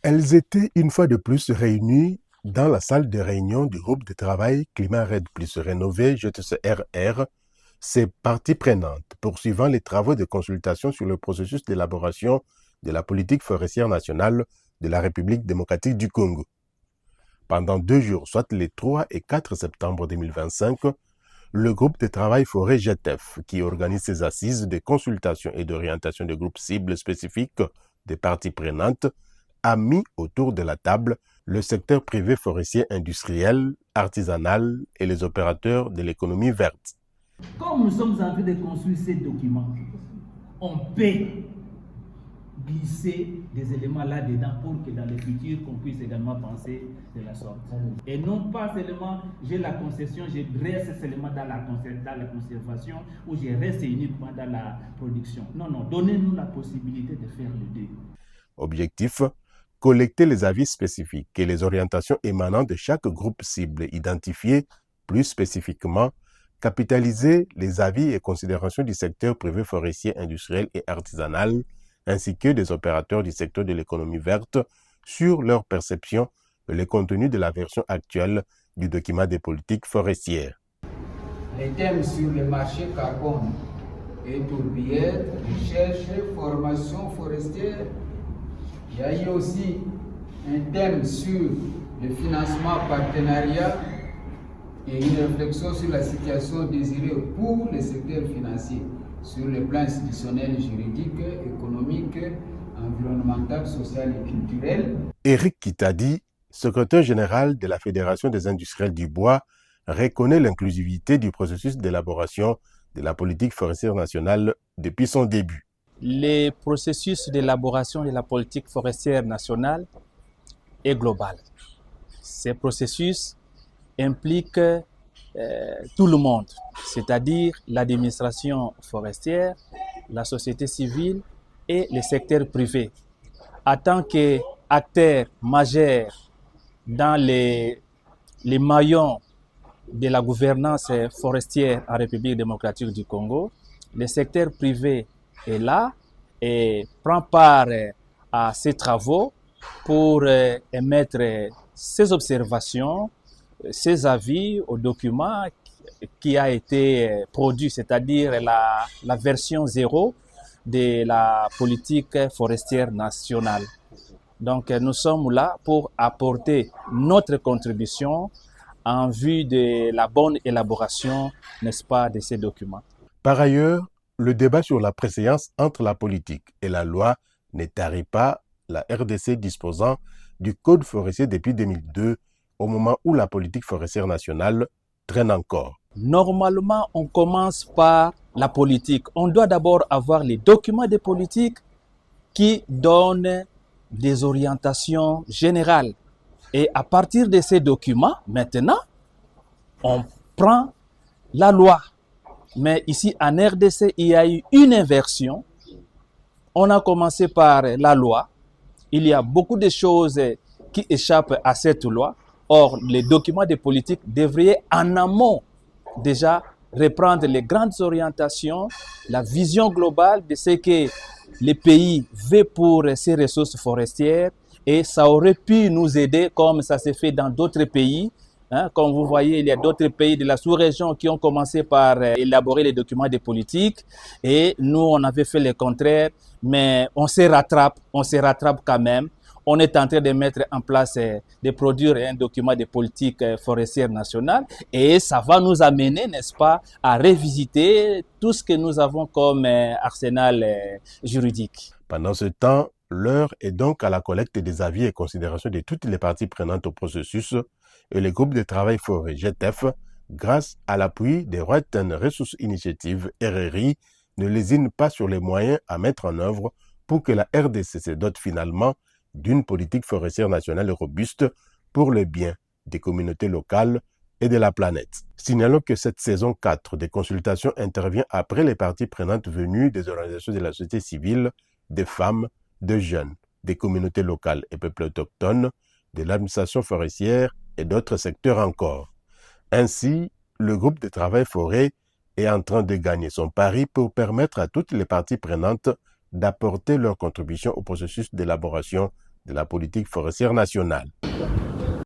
Elles étaient une fois de plus réunies dans la salle de réunion du groupe de travail Climat RED plus rénové GTCRR, ces parties prenantes poursuivant les travaux de consultation sur le processus d'élaboration de la politique forestière nationale de la République démocratique du Congo. Pendant 2 jours, soit les 3 et 4 septembre 2025, le groupe de travail forêt GTF, qui organise ces assises de consultation et d'orientation de groupes cibles spécifiques des parties prenantes, a mis autour de la table le secteur privé forestier industriel, artisanal et les opérateurs de l'économie verte. Comme nous sommes en train de construire ces documents, on peut glisser des éléments là-dedans pour que dans le futur, qu'on puisse également penser de la sorte. Et non pas seulement j'ai la concession, je reste seulement dans la conservation ou je reste uniquement dans la production. Non, non, donnez-nous la possibilité de faire les deux. Objectif, collecter les avis spécifiques et les orientations émanant de chaque groupe cible identifié, plus spécifiquement, capitaliser les avis et considérations du secteur privé forestier industriel et artisanal, ainsi que des opérateurs du secteur de l'économie verte sur leur perception et le contenu de la version actuelle du document des politiques forestières. Les thèmes sur le marché carbone et tourbière, recherche, formation forestière. Il y a eu aussi un thème sur le financement partenariat et une réflexion sur la situation désirée pour le secteur financier, sur le plan institutionnel, juridique, économique, environnemental, social et culturel. Éric Kitadi, secrétaire général de la Fédération des industriels du bois, reconnaît l'inclusivité du processus d'élaboration de la politique forestière nationale depuis son début. Le processus d'élaboration de la politique forestière nationale est global. Ce processus implique tout le monde, c'est-à-dire l'administration forestière, la société civile et le secteur privé. En tant qu'acteurs majeurs dans les maillons de la gouvernance forestière en République démocratique du Congo, le secteur privé est là et prend part à ces travaux pour émettre ses observations, ses avis au document qui a été produit, c'est-à-dire la version 0 de la politique forestière nationale. Donc nous sommes là pour apporter notre contribution en vue de la bonne élaboration, n'est-ce pas, de ces documents. Par ailleurs, le débat sur la préséance entre la politique et la loi ne tarit pas, la RDC disposant du Code forestier depuis 2002, au moment où la politique forestière nationale traîne encore. Normalement, on commence par la politique. On doit d'abord avoir les documents de politique qui donnent des orientations générales. Et à partir de ces documents, maintenant, on prend la loi. Mais ici, en RDC, il y a eu une inversion. On a commencé par la loi. Il y a beaucoup de choses qui échappent à cette loi. Or, les documents de politique devraient en amont déjà reprendre les grandes orientations, la vision globale de ce que le pays veut pour ses ressources forestières. Et ça aurait pu nous aider comme ça s'est fait dans d'autres pays. Comme vous voyez, il y a d'autres pays de la sous-région qui ont commencé par élaborer les documents de politique et nous, on avait fait le contraire, mais on se rattrape quand même. On est en train de mettre en place, de produire un document de politique forestière nationale et ça va nous amener, n'est-ce pas, à revisiter tout ce que nous avons comme arsenal juridique. Pendant ce temps, l'heure est donc à la collecte des avis et considérations de toutes les parties prenantes au processus et le groupe de travail forêt GTF, grâce à l'appui des Rotten Resources Initiative RRI, ne lésine pas sur les moyens à mettre en œuvre pour que la RDC se dote finalement d'une politique forestière nationale robuste pour le bien des communautés locales et de la planète. Signalons que cette saison 4 des consultations intervient après les parties prenantes venues des organisations de la société civile, des femmes, des jeunes, des communautés locales et peuples autochtones, de l'administration forestière et d'autres secteurs encore. Ainsi, le groupe de travail forêt est en train de gagner son pari pour permettre à toutes les parties prenantes d'apporter leur contribution au processus d'élaboration de la politique forestière nationale.